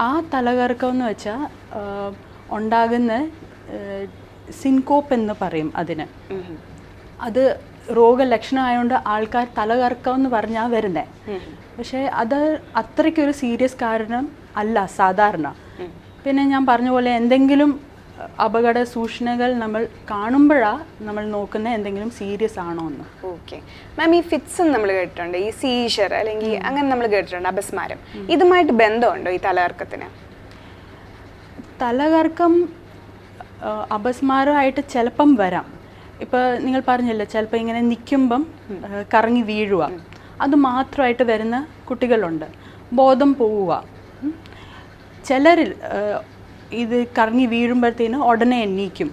ആ തലകറക്കം എന്ന് വെച്ചാൽ ഉണ്ടാകുന്ന സിൻകോപ്പ് എന്ന് പറയും അതിന്. അത് രോഗലക്ഷണമായതുകൊണ്ട് ആൾക്കാർ തലകറക്കം എന്ന് പറഞ്ഞാൽ വരുന്നത്. പക്ഷേ അത് അത്രയ്ക്കൊരു സീരിയസ് കാരണം അല്ല സാധാരണ. പിന്നെ ഞാൻ പറഞ്ഞ പോലെ എന്തെങ്കിലും അപകട സൂചനകൾ നമ്മൾ കാണുമ്പോഴാണ് നമ്മൾ നോക്കുന്ന എന്തെങ്കിലും സീരിയസ് ആണോ എന്ന്. ഓക്കെ മാം, ഈ ഫിറ്റ്സ് നമ്മൾ കേട്ടിട്ടുണ്ട്, ഈ സീഷർ അല്ലെങ്കിൽ അങ്ങനെ നമ്മൾ കേട്ടിട്ടുണ്ട്, അപസ്മാരം, ഇതുമായിട്ട് ബന്ധമുണ്ടോ ഈ തലകറക്കത്തിന്? തലകറക്കം അപസ്മാരമായിട്ട് ചിലപ്പം വരാം. ഇപ്പോൾ നിങ്ങൾ പറഞ്ഞില്ലേ, ചിലപ്പോൾ ഇങ്ങനെ നിൽക്കുമ്പം കറങ്ങി വീഴുക, അത് മാത്രമായിട്ട് വരുന്ന കുട്ടികളുണ്ട്. ബോധം പോവുക. ചിലരിൽ ഇത് കറങ്ങി വീഴുമ്പോഴത്തേന് ഉടനെ എണീക്കും.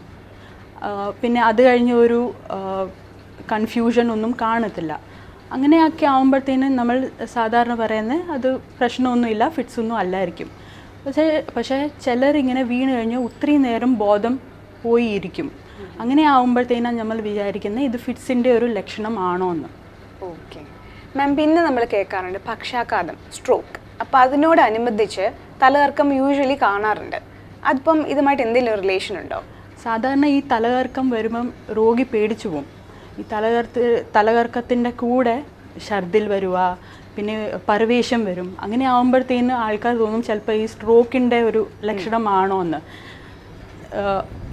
പിന്നെ അത് കഴിഞ്ഞ് ഒരു കൺഫ്യൂഷൻ ഒന്നും കാണത്തില്ല. അങ്ങനെയൊക്കെ ആകുമ്പോഴത്തേന് നമ്മൾ സാധാരണ പറയുന്നത് അത് പ്രശ്നമൊന്നുമില്ല, ഫിറ്റ്സ് ഒന്നും അല്ലായിരിക്കും. പക്ഷേ ചിലരിങ്ങനെ വീണ് കഴിഞ്ഞ് ഒത്തിരി നേരം ബോധം പോയിരിക്കും. അങ്ങനെ ആകുമ്പോഴത്തേനാണ് നമ്മൾ വിചാരിക്കുന്നത് ഇത് ഫിറ്റ്സിൻ്റെ ഒരു ലക്ഷണമാണോ എന്ന്. ഓക്കെ മാം, പിന്നെ നമ്മൾ കേൾക്കാറുണ്ട് പക്ഷാഘാതം, സ്ട്രോക്ക്. അപ്പോൾ അതിനോടനുബന്ധിച്ച് തലകറക്കം യൂഷ്വലി കാണാറുണ്ട്. അതിപ്പം ഇതുമായിട്ട് എന്തെങ്കിലും റിലേഷൻ ഉണ്ടോ? സാധാരണ ഈ തലകറക്കം വരുമ്പം രോഗി പേടിച്ചു പോകും. ഈ തലകറക്കത്തിൻ്റെ കൂടെ ഛർദിൽ വരുക, പിന്നെ പരവേശം വരും. അങ്ങനെ ആകുമ്പോഴത്തേന് ആൾക്കാർ തോന്നും ചിലപ്പോൾ ഈ സ്ട്രോക്കിൻ്റെ ഒരു ലക്ഷണമാണോ എന്ന്.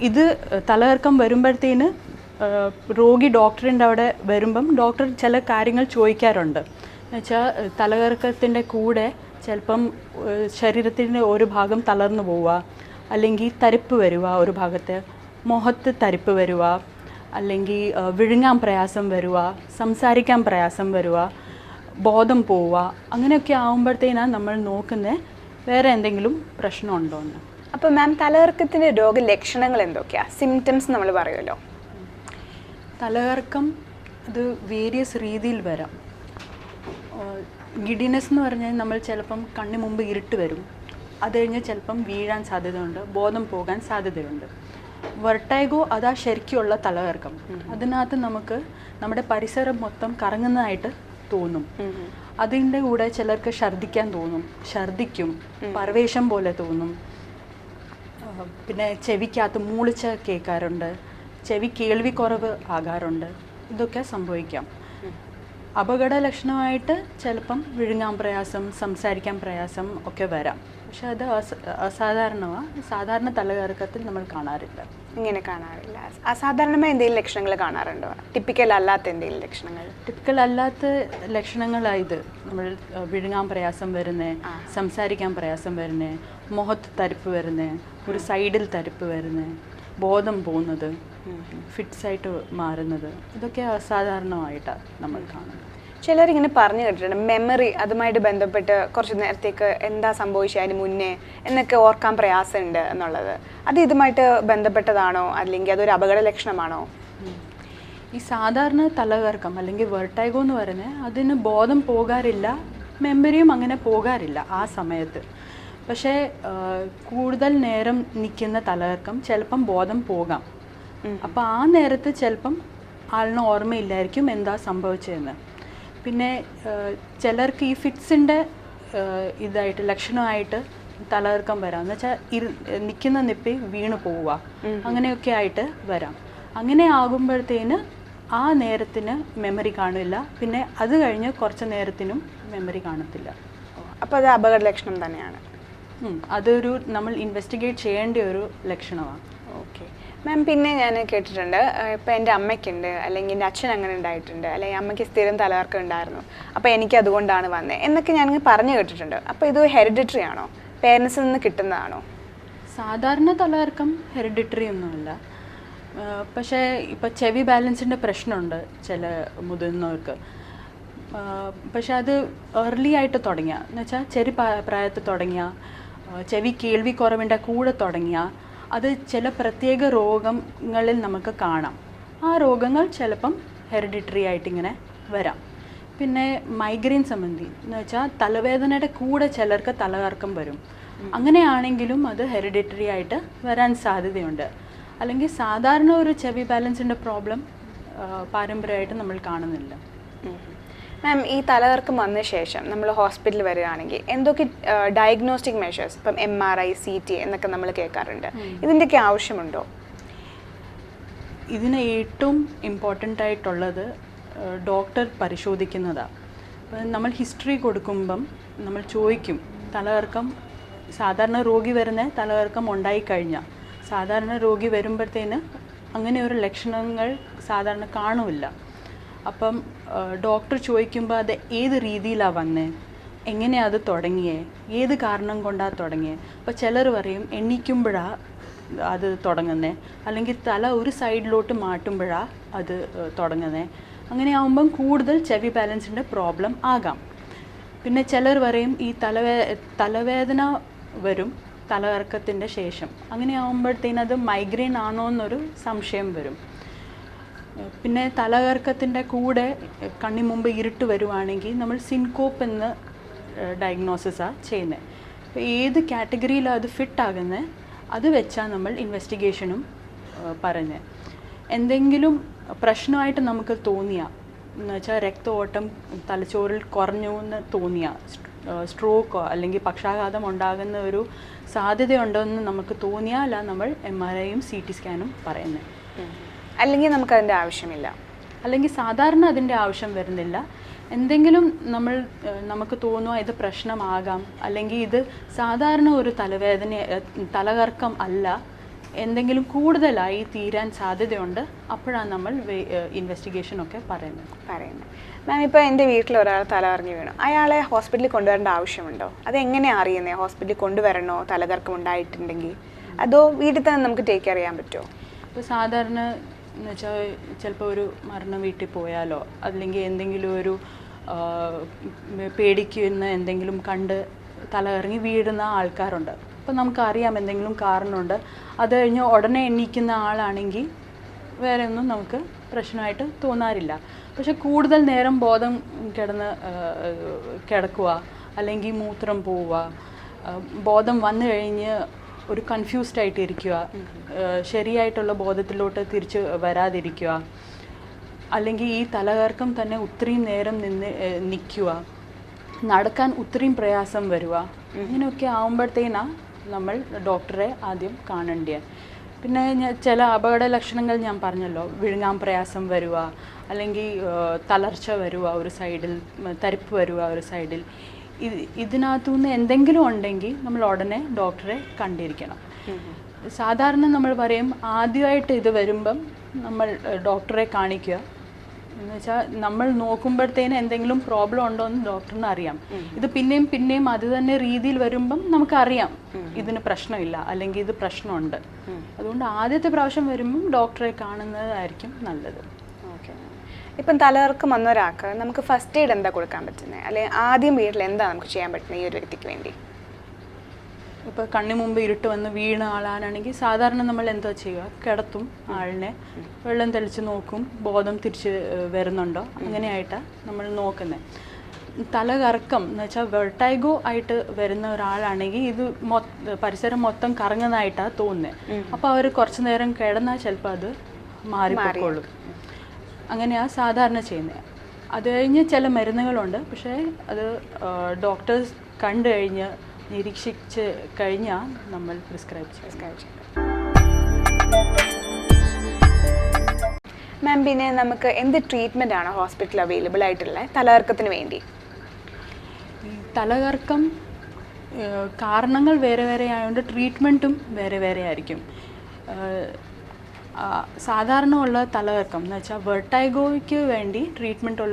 ഇത് തലകറക്കം വരുമ്പോഴത്തേന് രോഗി ഡോക്ടറിൻ്റെ അവിടെ വരുമ്പം ഡോക്ടർ ചില കാര്യങ്ങൾ ചോദിക്കാറുണ്ട്. എന്നുവെച്ചാൽ തലകറക്കത്തിൻ്റെ കൂടെ ചിലപ്പം ശരീരത്തിൻ്റെ ഒരു ഭാഗം തളർന്നു പോവുക, അല്ലെങ്കിൽ തരിപ്പ് വരിക, ഒരു ഭാഗത്ത് മുഖത്ത് തരിപ്പ് വരിക, അല്ലെങ്കിൽ വിഴുങ്ങാൻ പ്രയാസം വരിക, സംസാരിക്കാൻ പ്രയാസം വരിക, ബോധം പോവുക. അങ്ങനെയൊക്കെ ആകുമ്പോഴത്തേനാണ് നമ്മൾ നോക്കുന്നത് വേറെ എന്തെങ്കിലും പ്രശ്നമുണ്ടോ എന്ന്. അപ്പോൾ മാം, തലകറക്കത്തിൻ്റെ രോഗലക്ഷണങ്ങൾ എന്തൊക്കെയാണ്? സിംറ്റംസ് നമ്മൾ പറയുമല്ലോ. തലകറക്കം അത് വേരിയസ് രീതിയിൽ വരാം. ഗിഡിനെസ് എന്ന് പറഞ്ഞാൽ നമ്മൾ ചിലപ്പം കണ്ണിന് മുമ്പ് ഇരുട്ട് വരും, അത് കഴിഞ്ഞ് ചിലപ്പം വീഴാൻ സാധ്യതയുണ്ട്, ബോധം പോകാൻ സാധ്യതയുണ്ട്. വെർട്ടൈഗോ അതാ ശരിക്കുള്ള തലകറക്കം. അതിനകത്ത് നമുക്ക് നമ്മുടെ പരിസരം മൊത്തം കറങ്ങുന്നതായിട്ട് തോന്നും. അതിൻ്റെ കൂടെ ചിലർക്ക് ഛർദ്ദിക്കാൻ തോന്നും, ഛർദ്ദിക്കും, പരവേശം പോലെ തോന്നും. പിന്നെ ചെവിക്കകത്ത് മൂളിച്ച കേൾക്കാറുണ്ട്, ചെവി കേൾവിക്കുറവ് ആകാറുണ്ട്. ഇതൊക്കെ സംഭവിക്കാം. അപകട ലക്ഷണമായിട്ട് ചിലപ്പം വിഴുങ്ങാൻ പ്രയാസം, സംസാരിക്കാൻ പ്രയാസം ഒക്കെ വരാം. പക്ഷെ അത് അസാധാരണമാണ്. സാധാരണ തലകറക്കത്തിൽ നമ്മൾ കാണാറില്ല. ഇങ്ങനെ കാണാറില്ല. അസാധാരണമായ എന്തെങ്കിലും ലക്ഷണങ്ങൾ കാണാറുണ്ടോ? ടിപ്പിക്കൽ അല്ലാത്ത എന്തെങ്കിലും ലക്ഷണങ്ങൾ? ടിപ്പിക്കൽ അല്ലാത്ത ലക്ഷണങ്ങളായത് നമ്മൾ വിഴുങ്ങാൻ പ്രയാസം വരുന്നത്, സംസാരിക്കാൻ പ്രയാസം വരുന്നത്, മുഖത്ത് തരിപ്പ് വരുന്നത്, ഒരു സൈഡിൽ തരിപ്പ് വരുന്നത്, ബോധം പോകുന്നത്, ഫിറ്റ്സായിട്ട് മാറുന്നത്, ഇതൊക്കെ അസാധാരണമായിട്ടാണ് നമ്മൾ കാണുന്നത്. ചിലരിങ്ങനെ പറഞ്ഞു കേട്ടിട്ടുണ്ട് മെമ്മറി അതുമായിട്ട് ബന്ധപ്പെട്ട് കുറച്ച് നേരത്തേക്ക് എന്താ സംഭവിച്ചത് അതിന് മുന്നേ എന്നൊക്കെ ഓർക്കാൻ പ്രയാസമുണ്ട് എന്നുള്ളത്. അത് ഇതുമായിട്ട് ബന്ധപ്പെട്ടതാണോ, അല്ലെങ്കിൽ അതൊരു അപകട ലക്ഷണമാണോ? ഈ സാധാരണ തലകറക്കം അല്ലെങ്കിൽ വെർട്ടൈഗോ എന്ന് പറയുന്നത് അതിന് ബോധം പോകാറില്ല, മെമ്മറിയും അങ്ങനെ പോകാറില്ല ആ സമയത്ത്. പക്ഷേ കൂടുതൽ നേരം നിൽക്കുന്ന തലകറക്കം ചിലപ്പം ബോധം പോകാം. അപ്പോൾ ആ നേരത്ത് ചിലപ്പം ആളിന് ഓർമ്മയില്ലായിരിക്കും എന്താ സംഭവിച്ചതെന്ന്. പിന്നെ ചിലർക്ക് ഈ ഫിറ്റ്സിൻ്റെ ഇതായിട്ട് ലക്ഷണമായിട്ട് തലകറക്കം വരാം. എന്ന് വെച്ചാൽ നിൽക്കുന്ന നിപ്പി വീണ് പോവുക, അങ്ങനെയൊക്കെ ആയിട്ട് വരാം. അങ്ങനെ ആകുമ്പോഴത്തേന് ആ നേരത്തിന് മെമ്മറി കാണില്ല, പിന്നെ അത് കഴിഞ്ഞ് കുറച്ച് നേരത്തിനും മെമ്മറി കാണത്തില്ല. അപ്പോൾ അത് അപകട ലക്ഷണം തന്നെയാണ്. അതൊരു നമ്മൾ ഇൻവെസ്റ്റിഗേറ്റ് ചെയ്യേണ്ട ഒരു ലക്ഷണമാണ്. ഓക്കെ മാം, പിന്നെ ഞാൻ കേട്ടിട്ടുണ്ട് ഇപ്പോൾ എൻ്റെ അമ്മയ്ക്കുണ്ട്, അല്ലെങ്കിൽ എൻ്റെ അച്ഛൻ അങ്ങനെ ഉണ്ടായിട്ടുണ്ട്, അല്ലെങ്കിൽ അമ്മയ്ക്ക് സ്ഥിരം തലകറക്കം ഉണ്ടായിരുന്നു, അപ്പോൾ എനിക്ക് അതുകൊണ്ടാണ് വന്നത് എന്നൊക്കെ ഞാൻ പറഞ്ഞു കേട്ടിട്ടുണ്ട്. അപ്പോൾ ഇത് ഹെറിഡിറ്ററി ആണോ, പേരൻസിൽ നിന്ന് കിട്ടുന്നതാണോ? സാധാരണ തലകറക്കം ഹെറിഡിറ്ററി ഒന്നുമല്ല. പക്ഷേ ഇപ്പോൾ ചെവി ബാലൻസിൻ്റെ പ്രശ്നമുണ്ട് ചില മുതിർന്നവർക്ക്. പക്ഷെ അത് ഏർലി ആയിട്ട് തുടങ്ങിയ, എന്ന് വെച്ചാൽ ചെറിയ പ്രായത്തിൽ തുടങ്ങിയ, ചെവി കേൾവി കുറവിൻ്റെ കൂടെ തുടങ്ങിയ, അത് ചില പ്രത്യേക രോഗങ്ങളിൽ നമുക്ക് കാണാം. ആ രോഗങ്ങൾ ചിലപ്പം ഹെറിഡിറ്ററി ആയിട്ടിങ്ങനെ വരാം. പിന്നെ മൈഗ്രെയിൻ സംബന്ധി എന്ന് വെച്ചാൽ തലവേദനയുടെ കൂടെ ചിലർക്ക് തലകറക്കം വരും. അങ്ങനെയാണെങ്കിലും അത് ഹെറിഡിറ്ററി ആയിട്ട് വരാൻ സാധ്യതയുണ്ട്. അല്ലെങ്കിൽ സാധാരണ ഒരു ചെവി ബാലൻസിൻ്റെ പ്രോബ്ലം പാരമ്പര്യമായിട്ട് നമ്മൾ കാണുന്നില്ല. മാം ഈ തലകറക്കം വന്ന ശേഷം നമ്മൾ ഹോസ്പിറ്റലിൽ വരികയാണെങ്കിൽ എന്തൊക്കെ ഡയഗ്നോസ്റ്റിക് മെഷേഴ്സ് ഇപ്പം MRI CT എന്നൊക്കെ നമ്മൾ കേൾക്കാറുണ്ട്, ഇതിൻ്റെയൊക്കെ ആവശ്യമുണ്ടോ? ഇതിന് ഏറ്റവും ഇമ്പോർട്ടൻ്റ് ആയിട്ടുള്ളത് ഡോക്ടർ പരിശോധിക്കുന്നതാണ്. നമ്മൾ ഹിസ്റ്ററി കൊടുക്കുമ്പം നമ്മൾ ചോദിക്കും തലകറക്കം സാധാരണ രോഗി വരുന്ന തലകറക്കം ഉണ്ടായിക്കഴിഞ്ഞാൽ സാധാരണ രോഗി വരുമ്പോഴത്തേന് അങ്ങനെ ഒരു ലക്ഷണങ്ങൾ സാധാരണ കാണില്ല. അപ്പം ഡോക്ടർ ചോദിക്കുമ്പോൾ അത് ഏത് രീതിയിലാണ് വന്നത്, എങ്ങനെയാണ് അത് തുടങ്ങിയത്, ഏത് കാരണം കൊണ്ടാണ് തുടങ്ങിയത്. അപ്പോൾ ചിലർ പറയും എണ്ണിക്കുമ്പോഴാണ് അത് തുടങ്ങുന്നത്, അല്ലെങ്കിൽ തല ഒരു സൈഡിലോട്ട് മാറ്റുമ്പോഴാണ് അത് തുടങ്ങുന്നത്. അങ്ങനെ ആകുമ്പം കൂടുതൽ ചെവി ബാലൻസിൻ്റെ പ്രോബ്ലം ആകാം. പിന്നെ ചിലർ പറയും ഈ തലവേദന വരും തലകറക്കത്തിൻ്റെ ശേഷം. അങ്ങനെ ആകുമ്പോഴത്തേനും അത് മൈഗ്രെയിൻ ആണോ എന്നൊരു സംശയം വരും. പിന്നെ തലകറക്കത്തിൻ്റെ കൂടെ കണ്ണി മുമ്പ് ഇരുട്ട് വരുവാണെങ്കിൽ നമ്മൾ സിൻകോപ്പ് എന്ന ഡയഗ്നോസിസാണ് ചെയ്യുന്നത്. അപ്പോൾ ഏത് കാറ്റഗറിയിലാണ് അത് ഫിറ്റ് ആകുന്നത് അത് വെച്ചാൽ നമ്മൾ ഇൻവെസ്റ്റിഗേഷനും പറഞ്ഞത്. എന്തെങ്കിലും പ്രശ്നമായിട്ട് നമുക്ക് തോന്നിയാൽ എന്ന് വെച്ചാൽ രക്തഓട്ടം തലച്ചോറിൽ കുറഞ്ഞു എന്ന് തോന്നിയാൽ, സ്ട്രോക്കോ അല്ലെങ്കിൽ പക്ഷാഘാതം ഉണ്ടാകുന്ന ഒരു സാധ്യതയുണ്ടോ എന്ന് നമുക്ക് തോന്നിയാൽ നമ്മൾ MRIയും CT സ്കാനും പറയുന്നത്. അല്ലെങ്കിൽ നമുക്കതിൻ്റെ ആവശ്യമില്ല, അല്ലെങ്കിൽ സാധാരണ അതിൻ്റെ ആവശ്യം വരുന്നില്ല. എന്തെങ്കിലും നമുക്ക് തോന്നുക ഇത് പ്രശ്നമാകാം, അല്ലെങ്കിൽ ഇത് സാധാരണ ഒരു തലകറക്കം അല്ല, എന്തെങ്കിലും കൂടുതലായി തീരാൻ സാധ്യതയുണ്ട്, അപ്പോഴാണ് നമ്മൾ ഇൻവെസ്റ്റിഗേഷനൊക്കെ പറയുന്നത്. മാം ഇപ്പോൾ എൻ്റെ വീട്ടിൽ ഒരാൾ തലകറങ്ങി വീണു, അയാളെ ഹോസ്പിറ്റലിൽ കൊണ്ടുവരേണ്ട ആവശ്യമുണ്ടോ? അതെങ്ങനെയാണ് അറിയുന്നത്? ഹോസ്പിറ്റലിൽ കൊണ്ടുവരണോ തലകറക്കം ഉണ്ടായിട്ടുണ്ടെങ്കിൽ, അതോ വീട്ടിൽ തന്നെ നമുക്ക് ടേക്ക് കെയർ ചെയ്യാൻ പറ്റുമോ? ഇപ്പോൾ സാധാരണ എന്ന് വെച്ചാൽ ചിലപ്പോൾ ഒരു മരണം വീട്ടിൽ പോയാലോ അല്ലെങ്കിൽ എന്തെങ്കിലും ഒരു പേടിക്കുന്ന എന്തെങ്കിലും കണ്ട് തലകറങ്ങി വീഴുന്ന ആൾക്കാരുണ്ട്. അപ്പോൾ നമുക്കറിയാം എന്തെങ്കിലും കാരണമുണ്ട്. അത് കഴിഞ്ഞ് ഉടനെ എണീക്കുന്ന ആളാണെങ്കിൽ വേറെ ഒന്നും നമുക്ക് പ്രശ്നമായിട്ട് തോന്നാറില്ല. പക്ഷെ കൂടുതൽ നേരം ബോധം കിടക്കുക, അല്ലെങ്കിൽ മൂത്രം പോവുക, ബോധം വന്നു കഴിഞ്ഞ് ഒരു കൺഫ്യൂസ്ഡ് ആയിട്ട് ഇരിക്കുക, ശരിയായിട്ടുള്ള ബോധത്തിലോട്ട് തിരിച്ച് വരാതിരിക്കുക, അല്ലെങ്കിൽ ഈ തലകറക്കം തന്നെ ഒത്തിരിയും നേരം നിൽക്കുക, നടക്കാൻ ഒത്തിരിയും പ്രയാസം വരിക, ഇങ്ങനെയൊക്കെ ആകുമ്പോഴത്തേനാണ് നമ്മൾ ഡോക്ടറെ ആദ്യം കാണേണ്ടത്. പിന്നെ ചില അപകട ലക്ഷണങ്ങൾ ഞാൻ പറഞ്ഞല്ലോ, വിഴുങ്ങാൻ പ്രയാസം വരിക, അല്ലെങ്കിൽ തളർച്ച വരിക ഒരു സൈഡിൽ, തരിപ്പ് വരിക ഒരു സൈഡിൽ, ഇതിനകത്തുനിന്ന് എന്തെങ്കിലും ഉണ്ടെങ്കിൽ നമ്മൾ ഉടനെ ഡോക്ടറെ കണ്ടിരിക്കണം. സാധാരണ നമ്മൾ പറയും ആദ്യമായിട്ട് ഇത് വരുമ്പം നമ്മൾ ഡോക്ടറെ കാണിക്കുക എന്ന് വെച്ചാൽ നമ്മൾ നോക്കുമ്പോഴത്തേന് എന്തെങ്കിലും പ്രോബ്ലം ഉണ്ടോ എന്ന് ഡോക്ടറിന് അറിയാം. ഇത് പിന്നെയും പിന്നെയും അത് തന്നെ രീതിയിൽ വരുമ്പം നമുക്കറിയാം ഇതിന് പ്രശ്നമില്ല അല്ലെങ്കിൽ ഇത് പ്രശ്നമുണ്ട്. അതുകൊണ്ട് ആദ്യത്തെ പ്രാവശ്യം വരുമ്പം ഡോക്ടറെ കാണുന്നതായിരിക്കും നല്ലത്. ഓക്കെ. ഇപ്പം തലകറക്കം വന്ന ഒരാൾക്ക് നമുക്ക് ഫസ്റ്റ് എയ്ഡ് എന്താ കൊടുക്കാൻ പറ്റുന്നത്, അല്ലെങ്കിൽ ആദ്യം വീട്ടിൽ എന്താ നമുക്ക് ചെയ്യാൻ പറ്റുന്നത് ഈ ഒരു വ്യക്തിക്ക് വേണ്ടി? ഇപ്പോൾ കണ്ണു മുമ്പ് ഇരുട്ട് വന്ന് വീണ ആളാണെങ്കിൽ സാധാരണ നമ്മൾ എന്താ ചെയ്യുക, കിടത്തും ആളിനെ, വെള്ളം തെളിച്ച് നോക്കും ബോധം തിരിച്ച് വരുന്നുണ്ടോ, അങ്ങനെയായിട്ടാണ് നമ്മൾ നോക്കുന്നത്. തലകറക്കം എന്ന് വെച്ചാൽ വെർട്ടൈഗോ ആയിട്ട് വരുന്ന ഒരാളാണെങ്കിൽ ഇത് പരിസരം മൊത്തം കറങ്ങുന്നതായിട്ടാണ് തോന്നുന്നത്. അപ്പോൾ അവർ കുറച്ച് നേരം കിടന്നാൽ ചിലപ്പോൾ അത് മാറിപ്പോയിക്കൊള്ളും. അങ്ങനെയാണ് സാധാരണ ചെയ്യുന്നത്. അത് കഴിഞ്ഞ് ചില മരുന്നുകളുണ്ട്, പക്ഷേ അത് ഡോക്ടേഴ്സ് കണ്ടു കഴിഞ്ഞ് നിരീക്ഷിച്ച് കഴിഞ്ഞാൽ നമ്മൾ പ്രിസ്ക്രൈബ് ചെയ്യും. മാം, പിന്നെ നമുക്ക് എന്ത് ട്രീറ്റ്മെൻ്റ് ആണ് ഹോസ്പിറ്റലിൽ അവൈലബിൾ ആയിട്ടുള്ള തലകറക്കത്തിന് വേണ്ടി? ഈ തലകറക്കം കാരണങ്ങൾ വേറെ വേറെ ആയതുകൊണ്ട് ട്രീറ്റ്മെൻറ്റും വേറെ വേറെ ആയിരിക്കും. സാധാരണ ഉള്ള തലകറക്കം എന്ന് വെച്ചാൽ വെർട്ടൈഗോയ്ക്ക് വേണ്ടി ട്രീറ്റ്മെൻറ്റ്